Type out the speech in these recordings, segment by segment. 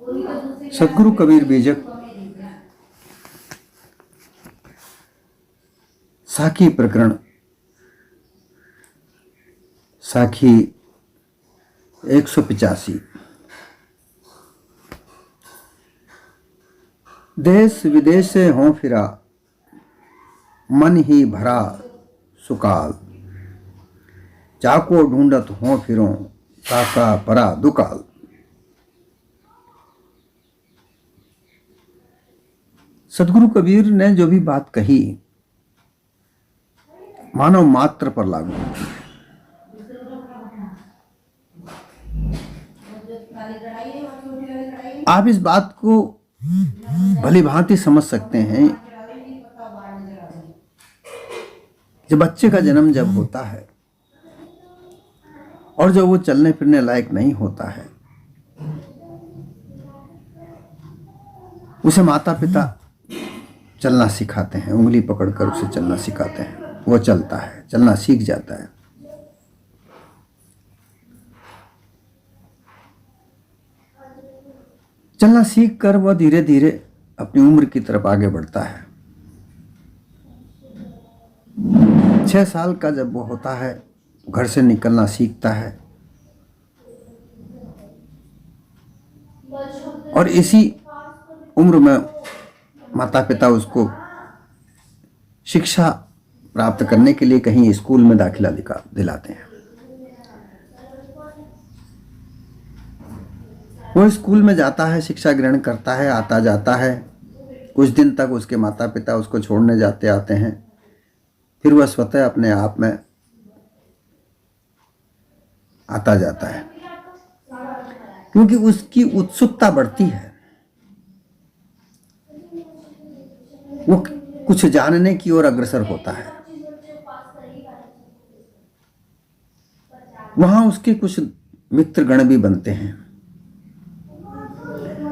सदगुरु कबीर बीजक साखी प्रकरण साखी 185। देश विदेश से हों फिरा, मन ही भरा सुकाल। चाको ढूंढत हों फिरों, काका परा दुकाल। सदगुरु कबीर ने जो भी बात कही मानव मात्र पर लागू होती है। आप इस बात को भली भांति समझ सकते हैं। जब बच्चे का जन्म जब होता है और जब वो चलने फिरने लायक नहीं होता है, उसे माता पिता चलना सिखाते हैं, उंगली पकड़कर उसे चलना सिखाते हैं। वो चलता है, चलना सीख जाता है। चलना सीख कर वह धीरे धीरे अपनी उम्र की तरफ आगे बढ़ता है। 6 साल का जब वो होता है, घर से निकलना सीखता है और इसी उम्र में माता पिता उसको शिक्षा प्राप्त करने के लिए कहीं स्कूल में दाखिला दिलाते हैं। वो स्कूल में जाता है, शिक्षा ग्रहण करता है, आता जाता है। कुछ दिन तक उसके माता पिता उसको छोड़ने जाते आते हैं। फिर वह स्वतः अपने आप में आता जाता है, क्योंकि उसकी उत्सुकता बढ़ती है। वो कुछ जानने की ओर अग्रसर होता है। वहां उसके कुछ मित्र गण भी बनते हैं।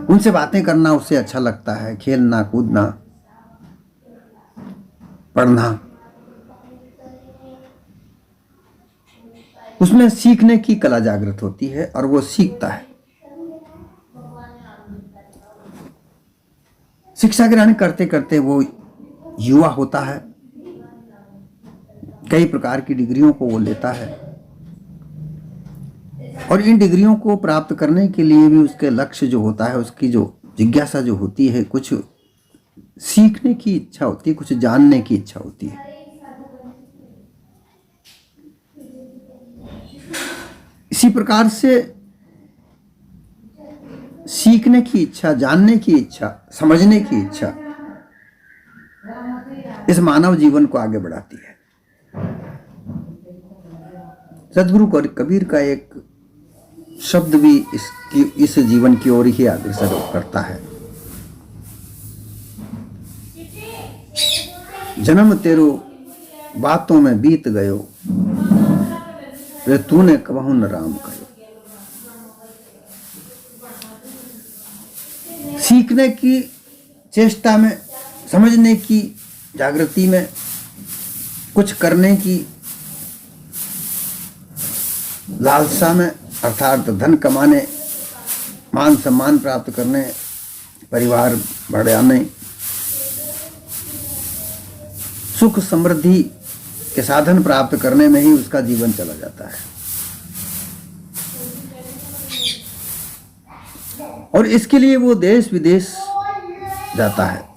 उनसे बातें करना उसे अच्छा लगता है, खेलना कूदना पढ़ना। उसमें सीखने की कला जागृत होती है और वो सीखता है। शिक्षा ग्रहण करते करते वो युवा होता है। कई प्रकार की डिग्रियों को वो लेता है और इन डिग्रियों को प्राप्त करने के लिए भी उसके लक्ष्य जो होता है, उसकी जो जिज्ञासा जो होती है, कुछ सीखने की इच्छा होती है, कुछ जानने की इच्छा होती है। इसी प्रकार से सीखने की इच्छा, जानने की इच्छा, समझने की इच्छा इस मानव जीवन को आगे बढ़ाती है। सदगुरु कबीर का एक शब्द भी इस जीवन की ओर ही अग्रसर करता है। जन्म तेरो बातों में बीत गयो, रे तूने कबहु न राम कयो। सीखने की चेष्टा में, समझने की जागृति में, कुछ करने की लालसा में, अर्थात धन कमाने, मान सम्मान प्राप्त करने, परिवार बढ़ाने, सुख समृद्धि के साधन प्राप्त करने में ही उसका जीवन चला जाता है। और इसके लिए वो देश विदेश जाता है।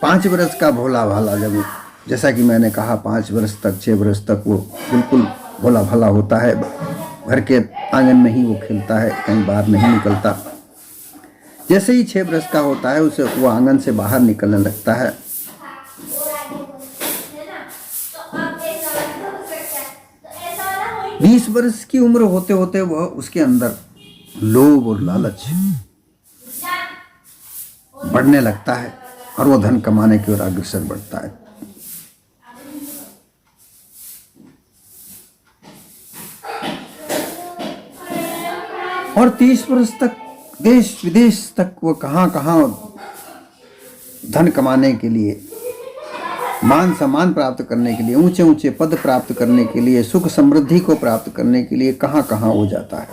5 वर्ष का भोला भाला, जब जैसा कि मैंने कहा 5 वर्ष तक 6 वर्ष तक वो बिल्कुल भोला भाला होता है। घर के आंगन में ही वो खेलता है, कहीं बाहर नहीं निकलता। जैसे ही 6 वर्ष का होता है, उसे वो आंगन से बाहर निकलने लगता है। बीस वर्ष की उम्र होते होते वह उसके अंदर लोभ और लालच बढ़ने लगता है और वो धन कमाने की ओर अग्रसर बढ़ता है। और 30 वर्ष तक देश विदेश तक वो कहां धन कमाने के लिए, मान सम्मान प्राप्त करने के लिए, ऊंचे ऊंचे पद प्राप्त करने के लिए, सुख समृद्धि को प्राप्त करने के लिए कहां वो जाता है।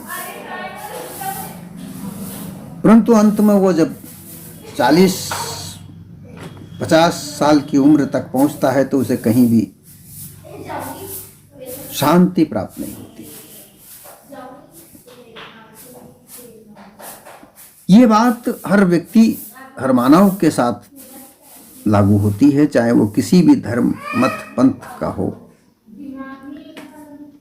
परंतु अंत में वो जब 40-50 साल की उम्र तक पहुंचता है तो उसे कहीं भी शांति प्राप्त नहीं होती। ये बात हर व्यक्ति, हर मानव के साथ लागू होती है, चाहे वो किसी भी धर्म मत पंथ का हो,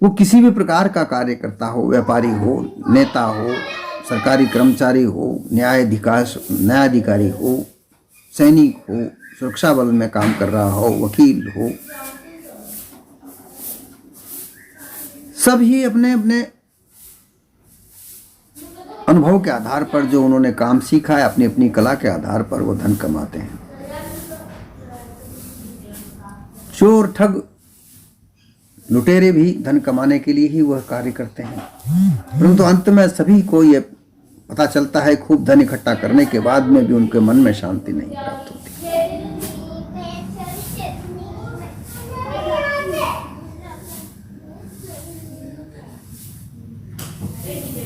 वो किसी भी प्रकार का कार्य करता हो, व्यापारी हो, नेता हो, सरकारी कर्मचारी हो, न्यायाधिकारी हो, सैनिक हो, सुरक्षा बल में काम कर रहा हो, वकील हो, सभी अपने अपने अनुभव के आधार पर जो उन्होंने काम सीखा है, अपनी अपनी कला के आधार पर वो धन कमाते हैं। चोर, ठग, लुटेरे भी धन कमाने के लिए ही वह कार्य करते हैं, परंतु अंत में सभी को यह पता चलता है खूब धन इकट्ठा करने के बाद में भी उनके मन में शांति नहीं प्राप्त होती।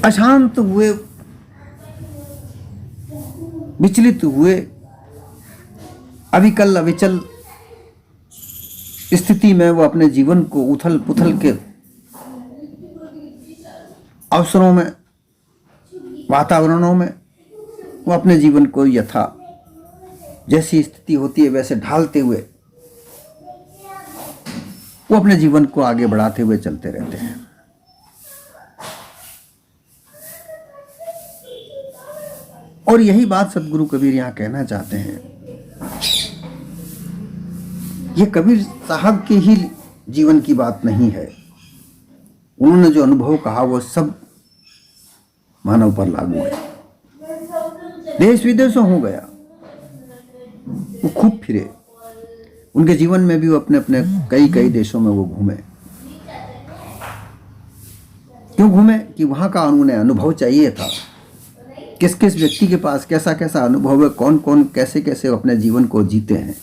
अशांत हुए, विचलित हुए, अविकल अविचल स्थिति में वो अपने जीवन को उथल पुथल के अवसरों में, वातावरणों में वो अपने जीवन को यथा जैसी स्थिति होती है वैसे ढालते हुए वो अपने जीवन को आगे बढ़ाते हुए चलते रहते हैं। और यही बात सदगुरु कबीर यहां कहना चाहते हैं। ये कबीर साहब के ही जीवन की बात नहीं है, उन्होंने जो अनुभव कहा वो सब मानव पर लागू है। देश विदेशों हो गया, वो खूब फिरे, उनके जीवन में भी वो अपने अपने कई देशों में वो घूमे। क्यों घूमे? कि वहां का उन्हें अनुभव चाहिए था, किस किस व्यक्ति के पास कैसा कैसा अनुभव है, कौन कौन कैसे कैसे अपने जीवन को जीते हैं,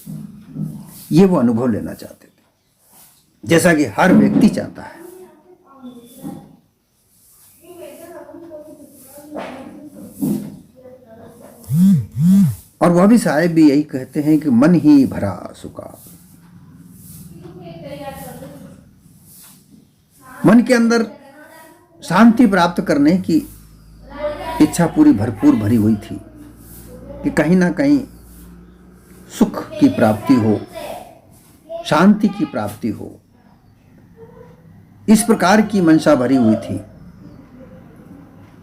ये वो अनुभव लेना चाहते थे, जैसा कि हर व्यक्ति चाहता है। और वह भी साहेब भी यही कहते हैं कि मन ही भरा सुका। मन के अंदर शांति प्राप्त करने की इच्छा पूरी भरपूर भरी हुई थी कि कहीं ना कहीं सुख की प्राप्ति हो, शांति की प्राप्ति हो, इस प्रकार की मंशा भरी हुई थी।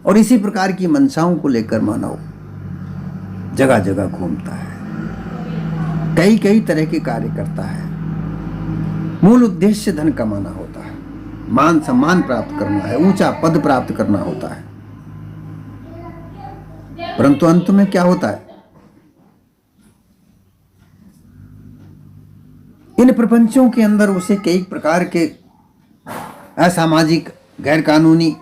और इसी प्रकार की मंशाओं को लेकर मानव जगह जगह घूमता है, कई तरह के कार्य करता है। मूल उद्देश्य धन कमाना होता है, मान सम्मान प्राप्त करना है, ऊंचा पद प्राप्त करना होता है, परंतु अंत में क्या होता है? इन प्रपंचों के अंदर उसे कई प्रकार के असामाजिक, गैर कानूनी,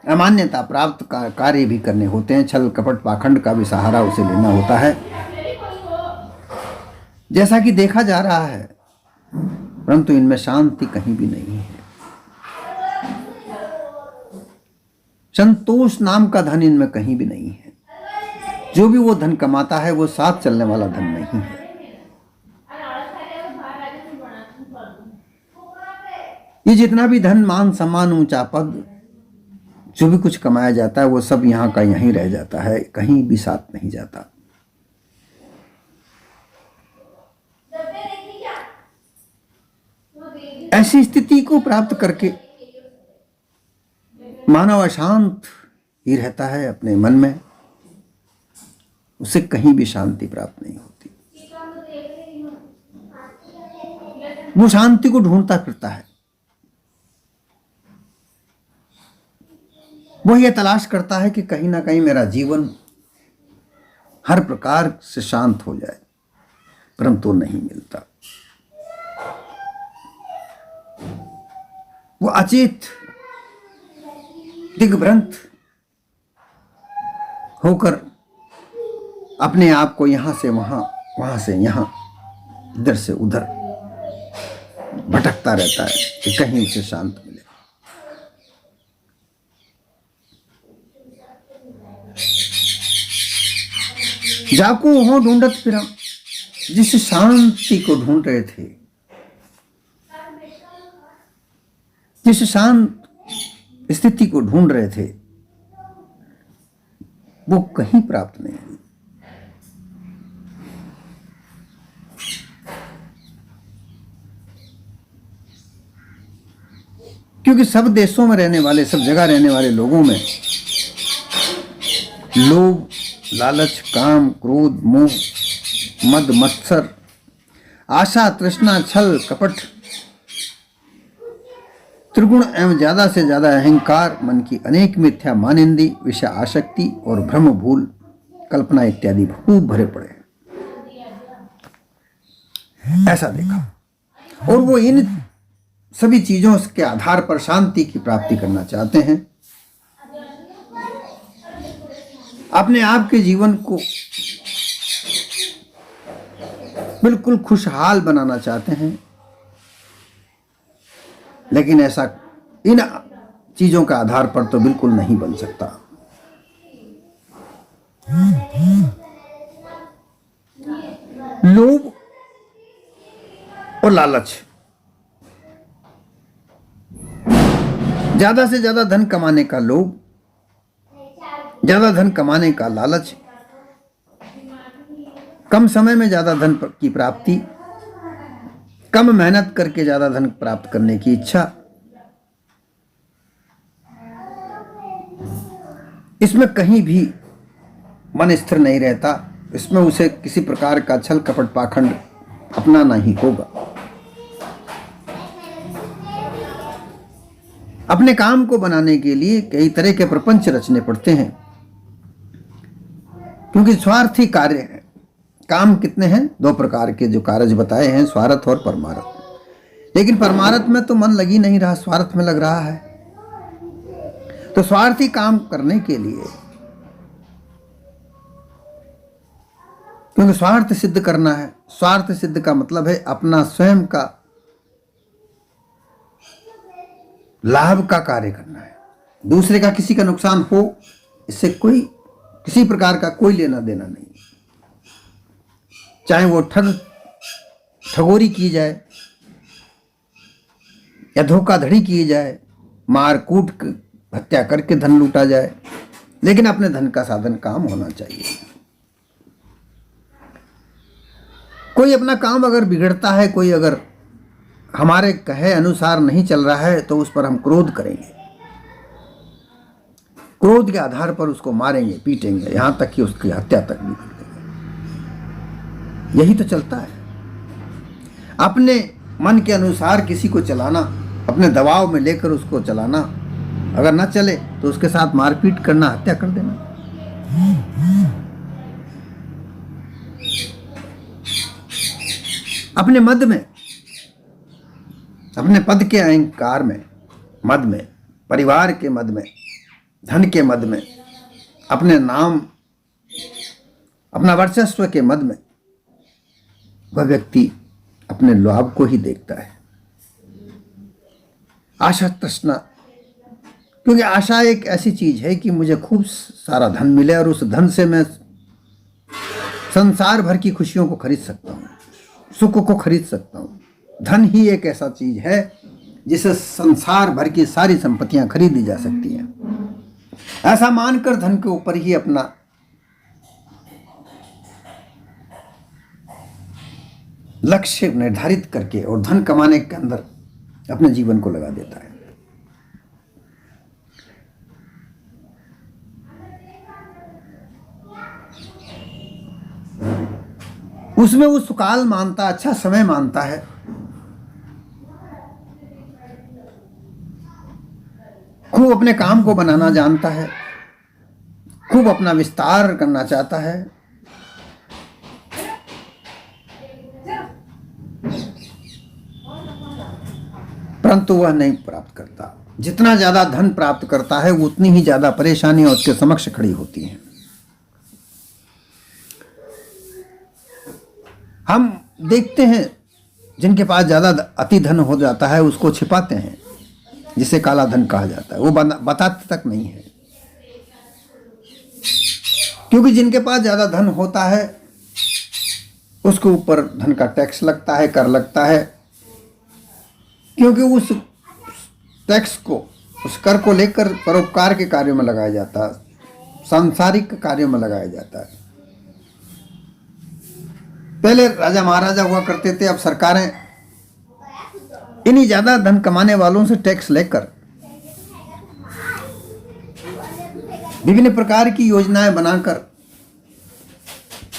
अमान्यता प्राप्त कार्य भी करने होते हैं। छल कपट पाखंड का भी सहारा उसे लेना होता है, जैसा कि देखा जा रहा है, परंतु इनमें शांति कहीं भी नहीं है। संतोष नाम का धन इनमें कहीं भी नहीं है। जो भी वो धन कमाता है वो साथ चलने वाला धन नहीं है। ये जितना भी धन, मान सम्मान, ऊंचा पद, जो भी कुछ कमाया जाता है वो सब यहाँ का यहीं रह जाता है, कहीं भी साथ नहीं जाता। ऐसी स्थिति को प्राप्त करके मानव अशांत ही रहता है अपने मन में, उसे कहीं भी शांति प्राप्त नहीं होती। वो शांति को ढूंढता फिरता है, वो ये तलाश करता है कि कहीं ना कहीं मेरा जीवन हर प्रकार से शांत हो जाए, परंतु नहीं मिलता। वो अचेत, दिग्भ्रांत होकर अपने आप को यहां से वहां, वहां से यहां, इधर से उधर भटकता रहता है कि कहीं उसे शांत मिले। जाको हो ढूंढत फिरा, जिस शांति को ढूंढ रहे थे, जिस शांत स्थिति को ढूंढ रहे थे, वो कहीं प्राप्त नहीं हुई। क्योंकि सब देशों में रहने वाले, सब जगह रहने वाले लोगों में लोभ, लालच, काम, क्रोध, मोह, मद, मत्सर, आशा, तृष्णा, छल, कपट, त्रिगुण एवं ज्यादा से ज्यादा अहंकार, मन की अनेक मिथ्या मानिंदी, विषय आसक्ति और भ्रम भूल, कल्पना इत्यादि खूब भरे पड़े हैं। ऐसा देखा, और वो इन सभी चीजों के आधार पर शांति की प्राप्ति करना चाहते हैं, अपने आप के जीवन को बिल्कुल खुशहाल बनाना चाहते हैं। लेकिन ऐसा इन चीजों के आधार पर तो बिल्कुल नहीं बन सकता। लोभ और लालच, ज्यादा से ज्यादा धन कमाने का लोभ, ज्यादा धन कमाने का लालच, कम समय में ज्यादा धन की प्राप्ति, कम मेहनत करके ज्यादा धन प्राप्त करने की इच्छा, इसमें कहीं भी मन स्थिर नहीं रहता। इसमें उसे किसी प्रकार का छल कपट पाखंड अपनाना ही होगा। अपने काम को बनाने के लिए कई तरह के प्रपंच रचने पड़ते हैं, क्योंकि स्वार्थी कार्य है। काम कितने हैं? 2 प्रकार के जो कार्य बताए हैं, स्वार्थ और परमार्थ। लेकिन परमार्थ में तो मन लग ही नहीं रहा, स्वार्थ में लग रहा है। तो स्वार्थी काम करने के लिए, क्योंकि स्वार्थ सिद्ध करना है, स्वार्थ सिद्ध का मतलब है अपना स्वयं का लाभ का कार्य करना है। दूसरे का किसी का नुकसान हो, इससे कोई किसी प्रकार का कोई लेना देना नहीं। चाहे वो ठगोरी की जाए या धोखाधड़ी की जाए, मार कूट हत्या करके धन लूटा जाए, लेकिन अपने धन का साधन काम होना चाहिए। कोई अपना काम अगर बिगड़ता है, कोई अगर हमारे कहे अनुसार नहीं चल रहा है, तो उस पर हम क्रोध करेंगे। क्रोध के आधार पर उसको मारेंगे, पीटेंगे, यहां तक कि उसकी हत्या तक भी कर देंगे। यही तो चलता है। अपने मन के अनुसार किसी को चलाना, अपने दबाव में लेकर उसको चलाना, अगर ना चले तो उसके साथ मारपीट करना, हत्या कर देना। अपने मद में, अपने पद के अहंकार में, मद में, परिवार के मद में, धन के मद में, अपने नाम, अपना वर्चस्व के मद में, वह व्यक्ति अपने लाभ को ही देखता है। आशा तृष्णा, क्योंकि आशा एक ऐसी चीज है कि मुझे खूब सारा धन मिले और उस धन से मैं संसार भर की खुशियों को खरीद सकता हूँ, सुख को खरीद सकता हूँ। धन ही एक ऐसा चीज है जिसे संसार भर की सारी संपत्तियां खरीदी जा सकती हैं। ऐसा मानकर धन के ऊपर ही अपना लक्ष्य निर्धारित करके और धन कमाने के अंदर अपने जीवन को लगा देता है। उसमें वो सुकाल मानता, अच्छा समय मानता है। खूब अपने काम को बनाना जानता है, खूब अपना विस्तार करना चाहता है। परंतु वह नहीं प्राप्त करता। जितना ज्यादा धन प्राप्त करता है, उतनी ही ज्यादा परेशानियां उसके समक्ष खड़ी होती हैं। हम देखते हैं जिनके पास ज्यादा अति धन हो जाता है, उसको छिपाते हैं, जिसे काला धन कहा जाता है। वो बताते तक नहीं है। क्योंकि जिनके पास ज्यादा धन होता है उसके ऊपर धन का टैक्स लगता है, कर लगता है, क्योंकि उस टैक्स को, उस कर को लेकर परोपकार के कार्यों में लगाया जाता है, सांसारिक कार्यों में लगाया जाता है। पहले राजा महाराजा हुआ करते थे, अब सरकारें इन्हीं ज्यादा धन कमाने वालों से टैक्स लेकर विभिन्न प्रकार की योजनाएं बनाकर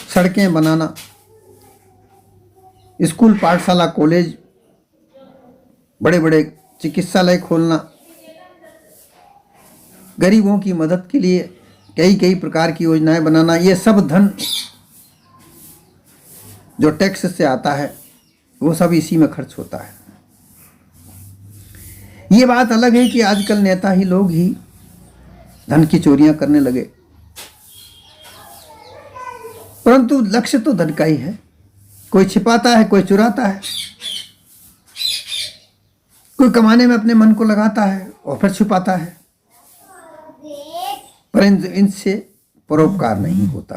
सड़कें बनाना, स्कूल, पाठशाला, कॉलेज, बड़े बड़े चिकित्सालय खोलना, गरीबों की मदद के लिए कई कई प्रकार की योजनाएं बनाना, ये सब धन जो टैक्स से आता है वो सब इसी में खर्च होता है। ये बात अलग है कि आजकल नेता ही लोग ही धन की चोरियां करने लगे, परंतु लक्ष्य तो धन का ही है। कोई छिपाता है, कोई चुराता है, कोई कमाने में अपने मन को लगाता है और फिर छुपाता है, पर इनसे परोपकार नहीं होता।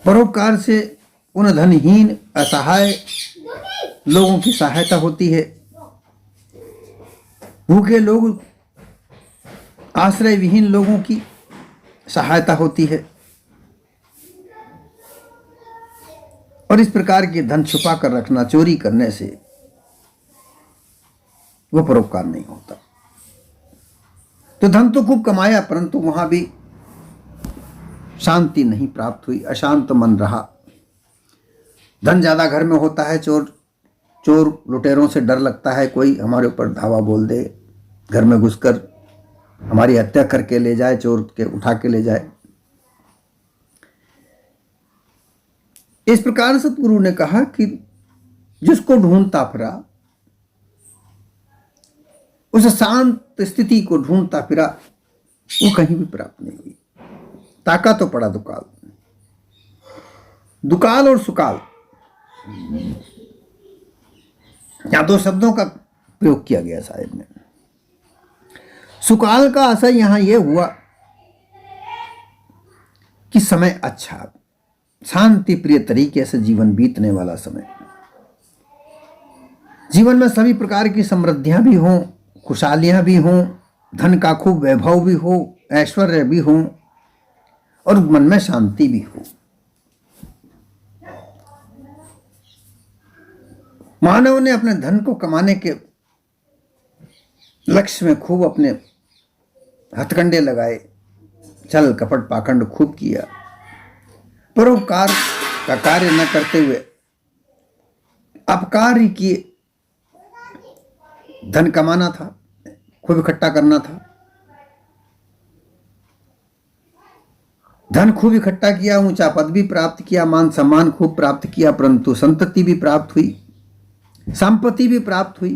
परोपकार से उन धनहीन, असहाय लोगों की सहायता होती है, भूखे लोग, आश्रय विहीन लोगों की सहायता होती है, और इस प्रकार के धन छुपा कर रखना, चोरी करने से वो परोपकार नहीं होता। तो धन तो खूब कमाया, परंतु वहां भी शांति नहीं प्राप्त हुई, अशांत मन रहा। धन ज्यादा घर में होता है, चोर लुटेरों से डर लगता है, कोई हमारे ऊपर धावा बोल दे, घर में घुसकर हमारी हत्या करके ले जाए, चोर के उठा के ले जाए। इस प्रकार सतगुरु ने कहा कि जिसको ढूंढता फिरा, उस शांत स्थिति को ढूंढता फिरा, वो कहीं भी प्राप्त नहीं हुई। ताका तो पड़ा दुकाल। दुकाल और सुकाल, यहां दो शब्दों का प्रयोग किया गया साहिब ने। सुकाल का असर यहां यह हुआ कि समय अच्छा, शांति प्रिय तरीके से जीवन बीतने वाला समय, जीवन में सभी प्रकार की समृद्धियां भी हों, खुशहालियां भी हों, धन का खूब वैभव भी हो, ऐश्वर्य भी हो, और मन में शांति भी हो। मानव ने अपने धन को कमाने के लक्ष्य में खूब अपने हथकंडे लगाए, छल कपट पाखंड खूब किया, परोपकार का कार्य न करते हुए अपकार किए। धन कमाना था, खूब इकट्ठा करना था, धन खूब इकट्ठा किया, ऊंचा पद भी प्राप्त किया, मान सम्मान खूब प्राप्त किया, परंतु संतति भी प्राप्त हुई, संपत्ति भी प्राप्त हुई,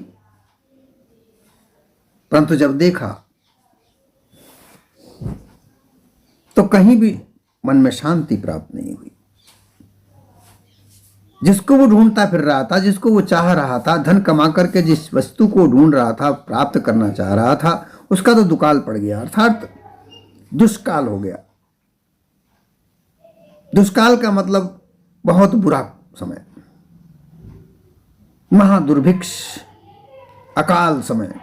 परंतु जब देखा तो कहीं भी मन में शांति प्राप्त नहीं हुई। जिसको वो ढूंढता फिर रहा था, जिसको वो चाह रहा था, धन कमा करके जिस वस्तु को ढूंढ रहा था, प्राप्त करना चाह रहा था, उसका तो दुकाल पड़ गया, अर्थात दुष्काल हो गया। दुष्काल का मतलब बहुत बुरा समय, महादुर्भिक्ष, अकाल समय,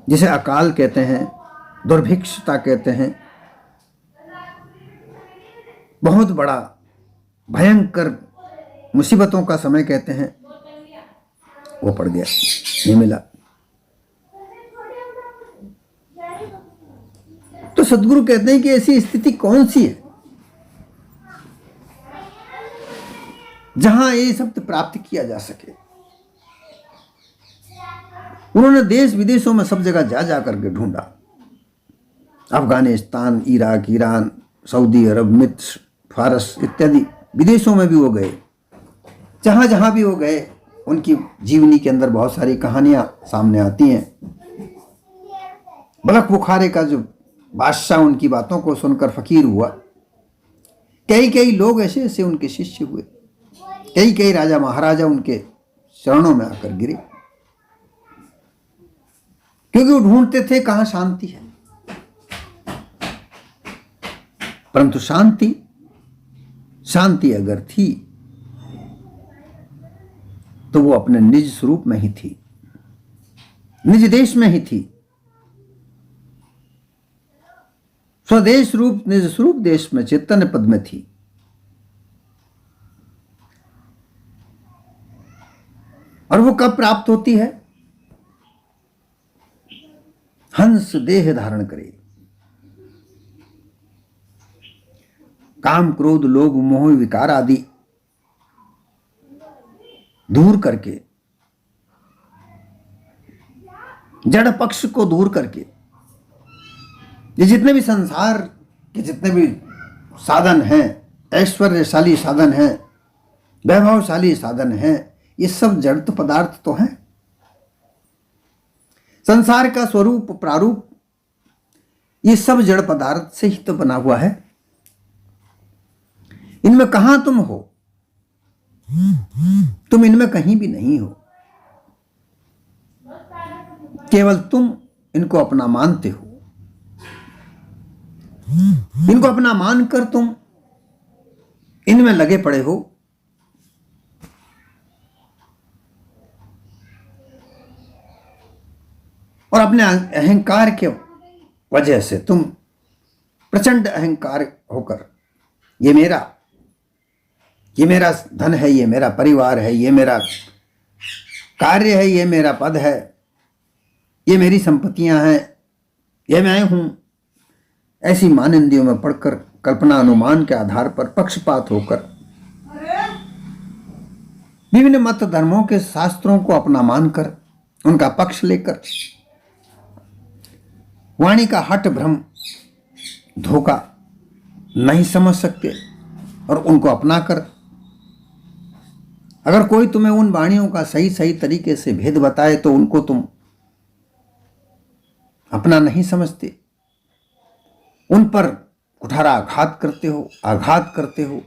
जिसे अकाल कहते हैं, दुर्भिक्षता कहते हैं, बहुत बड़ा भयंकर मुसीबतों का समय कहते हैं, वो पड़ गया, नहीं मिला। तो सद्गुरु कहते हैं कि ऐसी स्थिति कौन सी है जहां ये सब प्राप्त किया जा सके। उन्होंने देश विदेशों में सब जगह जा जा करके ढूंढा, अफगानिस्तान, इराक, ईरान, सऊदी अरब, मिस्र, फारस इत्यादि विदेशों में भी वो गए। जहां जहां भी वो गए, उनकी जीवनी के अंदर बहुत सारी कहानियां सामने आती हैं। बलख बुखारे का जो बादशाह उनकी बातों को सुनकर फकीर हुआ, कई कई लोग ऐसे ऐसे उनके शिष्य हुए, कई कई राजा महाराजा उनके चरणों में आकर गिरे, क्योंकि वो ढूंढते थे कहां शांति है, परंतु शांति शांति अगर थी तो वो अपने निज स्वरूप में ही थी, निज देश में ही थी। स्वदेश रूप निज स्वरूप देश में चैतन्य पद में थी। और वो कब प्राप्त होती है? हंस देह धारण करे, काम क्रोध लोभ मोह विकार आदि दूर करके, जड़ पक्ष को दूर करके, ये जितने भी संसार के जितने भी साधन हैं, ऐश्वर्यशाली साधन हैं, वैभवशाली साधन हैं, ये सब जड़ पदार्थ तो हैं। संसार का स्वरूप प्रारूप ये सब जड़ पदार्थ से ही तो बना हुआ है। इनमें कहां तुम हो? तुम इनमें कहीं भी नहीं हो। केवल तुम इनको अपना मानते हो। इनको अपना मानकर तुम इनमें लगे पड़े हो। और अपने अहंकार के वजह से तुम प्रचंड अहंकार होकर ये मेरा धन है, ये मेरा परिवार है, ये मेरा कार्य है, ये मेरा पद है, ये मेरी संपत्तियां हैं, ये मैं हूं, ऐसी मानिंदियों में पढ़कर कल्पना अनुमान के आधार पर पक्षपात होकर विभिन्न मत धर्मों के शास्त्रों को अपना मानकर उनका पक्ष लेकर वाणी का हठ भ्रम धोखा नहीं समझ सकते और उनको अपनाकर अगर कोई तुम्हें उन वाणियों का सही सही तरीके से भेद बताए तो उनको तुम अपना नहीं समझते, उन पर कुठारा आघात करते हो,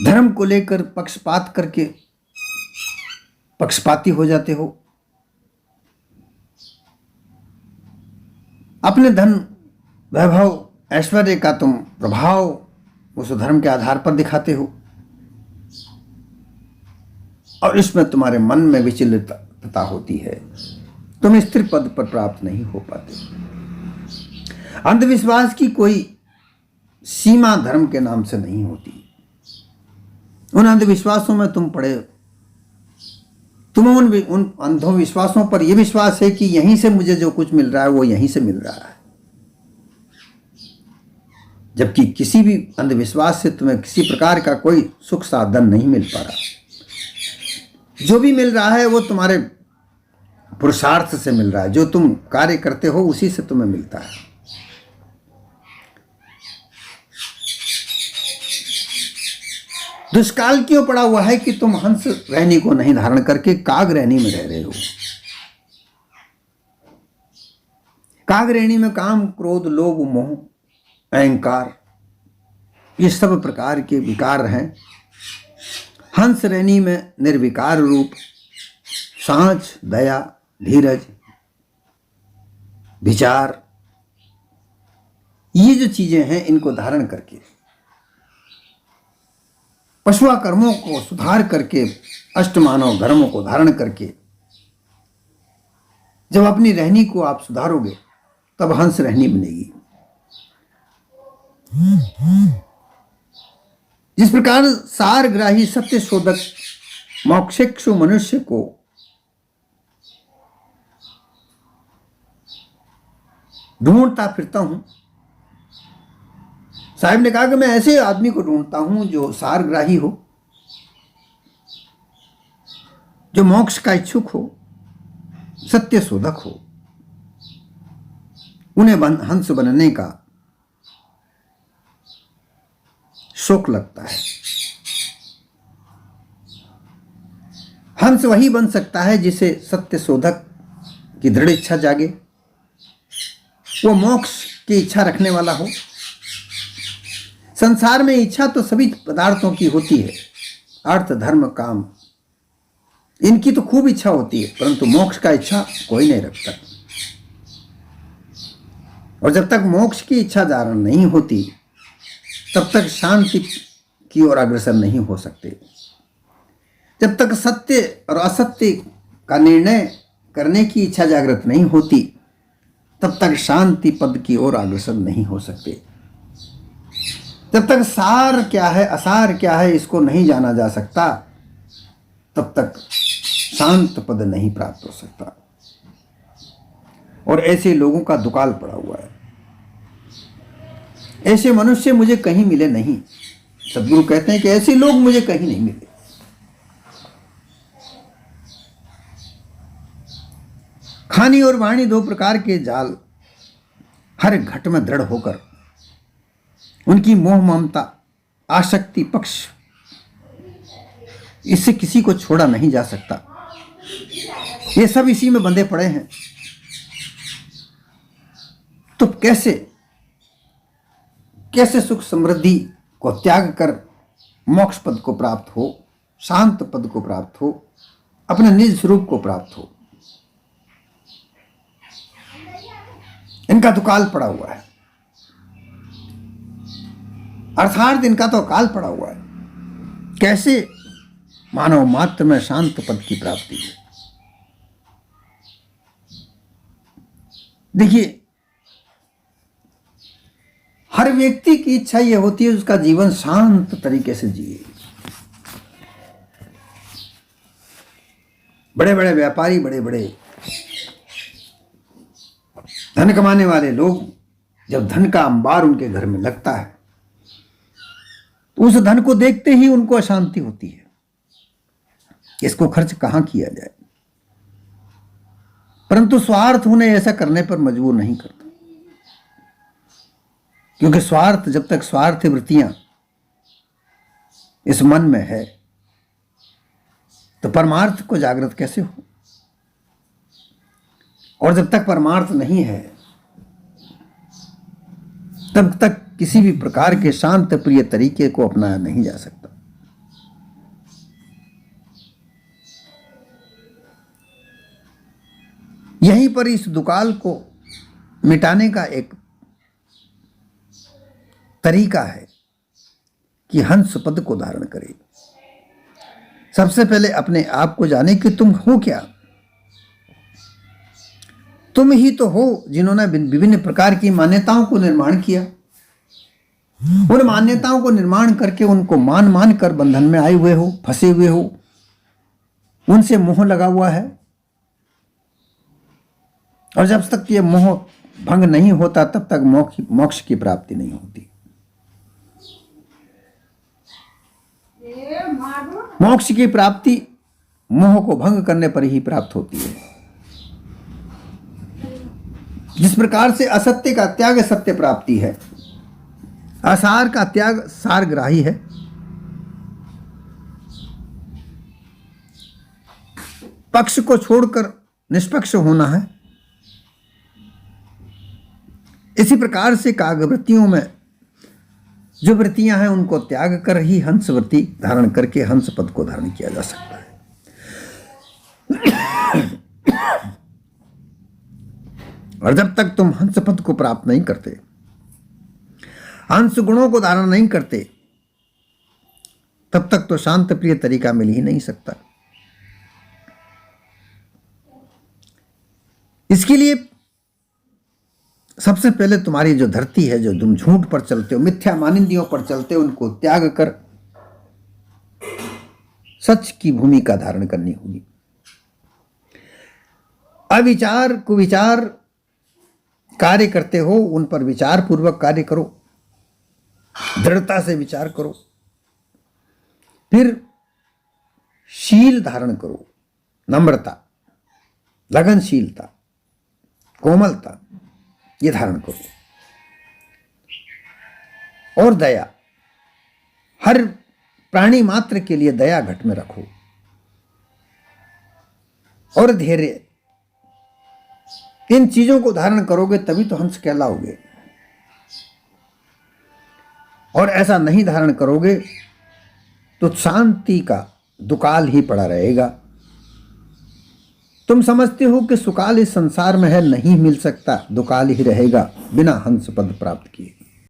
धर्म को लेकर पक्षपात करके पक्षपाती हो जाते हो, अपने धन वैभव ऐश्वर्य का तुम प्रभाव उस धर्म के आधार पर दिखाते हो और इसमें तुम्हारे मन में विचलितता होती है, तुम स्थिर पद पर प्राप्त नहीं हो पाते। अंधविश्वास की कोई सीमा धर्म के नाम से नहीं होती। उन अंधविश्वासों में तुम पड़े, तुम्हें उन अंधविश्वासों पर यह विश्वास है कि यहीं से मुझे जो कुछ मिल रहा है वो यहीं से मिल रहा है, जबकि किसी भी अंधविश्वास से तुम्हें किसी प्रकार का कोई सुख साधन नहीं मिल पा रहा। जो भी मिल रहा है वो तुम्हारे पुरुषार्थ से मिल रहा है, जो तुम कार्य करते हो उसी से तुम्हें मिलता है। दुष्काल क्यों पड़ा हुआ है कि तुम हंस रहनी को नहीं धारण करके काग रहनी में रह रहे हो। काग रहनी में काम क्रोध लोभ मोह अहंकार ये सब प्रकार के विकार हैं। हंस रहनी में निर्विकार रूप सांच दया धीरज विचार ये जो चीजें हैं इनको धारण करके पशुआ कर्मों को सुधार करके अष्टमानव धर्मों को धारण करके जब अपनी रहनी को आप सुधारोगे तब हंस रहनी बनेगी। जिस प्रकार सारग्राही सत्य शोधक मोक्षेक्षु मनुष्य को ढूंढता फिरता हूं, साहब ने कहा कि मैं ऐसे आदमी को ढूंढता हूं जो सारग्राही हो, जो मोक्ष का इच्छुक हो, सत्य शोधक हो, उन्हें हंस बनने का शौक लगता है। हंस वही बन सकता है जिसे सत्य शोधक की दृढ़ इच्छा जागे, वो मोक्ष की इच्छा रखने वाला हो। संसार में इच्छा तो सभी पदार्थों की होती है, अर्थ धर्म काम इनकी तो खूब इच्छा होती है, परंतु मोक्ष का इच्छा कोई नहीं रखता। और जब तक मोक्ष की इच्छा जागरण नहीं होती तब तक शांति की ओर अग्रसर नहीं हो सकते। जब तक सत्य और असत्य का निर्णय करने की इच्छा जागृत नहीं होती तब तक शांति पद की ओर अग्रसर नहीं हो सकते। जब तक सार क्या है असार क्या है इसको नहीं जाना जा सकता तब तक शांत पद नहीं प्राप्त हो सकता। और ऐसे लोगों का दुकाल पड़ा हुआ है। ऐसे मनुष्य मुझे कहीं मिले नहीं। सद्गुरु कहते हैं कि ऐसे लोग मुझे कहीं नहीं मिले। खानी और वाणी दो प्रकार के जाल हर घट में दृढ़ होकर उनकी मोह ममता आसक्ति पक्ष इससे किसी को छोड़ा नहीं जा सकता। ये सब इसी में बंधे पड़े हैं। तो कैसे सुख समृद्धि को त्याग कर मोक्ष पद को प्राप्त हो, शांत पद को प्राप्त हो, अपने निज स्वरूप को प्राप्त हो। इनका तो काल पड़ा हुआ है, अर्थात इनका तो काल पड़ा हुआ है। कैसे? मानव मात्र में शांत पद की प्राप्ति है। देखिए, हर व्यक्ति की इच्छा यह होती है उसका जीवन शांत तरीके से जिए। बड़े बड़े व्यापारी, बड़े बड़े धन कमाने वाले लोग, जब धन का अंबार उनके घर में लगता है तो उस धन को देखते ही उनको अशांति होती है। इसको खर्च कहां किया जाए, परंतु स्वार्थ उन्हें ऐसा करने पर मजबूर नहीं करता। क्योंकि स्वार्थ, जब तक स्वार्थ वृत्तियां इस मन में है तो परमार्थ को जागृत कैसे हो? और जब तक परमार्थ नहीं है तब तक किसी भी प्रकार के शांत प्रिय तरीके को अपनाया नहीं जा सकता। यहीं पर इस दुकाल को मिटाने का एक तरीका है कि हंस पद को धारण करे। सबसे पहले अपने आप को जाने कि तुम हो क्या। तुम ही तो हो जिन्होंने विभिन्न प्रकार की मान्यताओं को निर्माण किया। उन मान्यताओं को निर्माण करके उनको मान कर बंधन में आए हुए हो, फंसे हुए हो, उनसे मोह लगा हुआ है। और जब तक ये मोह भंग नहीं होता तब तक मोक्ष की प्राप्ति नहीं होती। मोक्ष की प्राप्ति मोह को भंग करने पर ही प्राप्त होती है। जिस प्रकार से असत्य का त्याग सत्य प्राप्ति है, असार का त्याग सारग्राही है, पक्ष को छोड़कर निष्पक्ष होना है, इसी प्रकार से कागवृत्तियों में जो वृत्तियां हैं उनको त्याग कर ही हंस वृत्ति धारण करके हंस पद को धारण किया जा सकता है। और जब तक तुम हंस पद को प्राप्त नहीं करते, हंस गुणों को धारण नहीं करते, तब तक तो शांत प्रिय तरीका मिल ही नहीं सकता। इसके लिए सबसे पहले तुम्हारी जो धरती है, जो तुम झूठ पर चलते हो, मिथ्या मानिंदियों पर चलते हो, उनको त्याग कर सच की भूमिका धारण करनी होगी। अविचार कुविचार कार्य करते हो, उन पर विचार पूर्वक कार्य करो, दृढ़ता से विचार करो। फिर शील धारण करो, नम्रता, लगनशीलता, कोमलता, ये धारण करो। और दया, हर प्राणी मात्र के लिए दया घट में रखो। और धैर्य, इन चीजों को धारण करोगे तभी तो हंस कहलाओगे। और ऐसा नहीं धारण करोगे तो शांति का दुकाल ही पड़ा रहेगा। तुम समझते हो कि सुकाल इस संसार में है, नहीं मिल सकता, दुकाल ही रहेगा बिना हंस पद प्राप्त किए।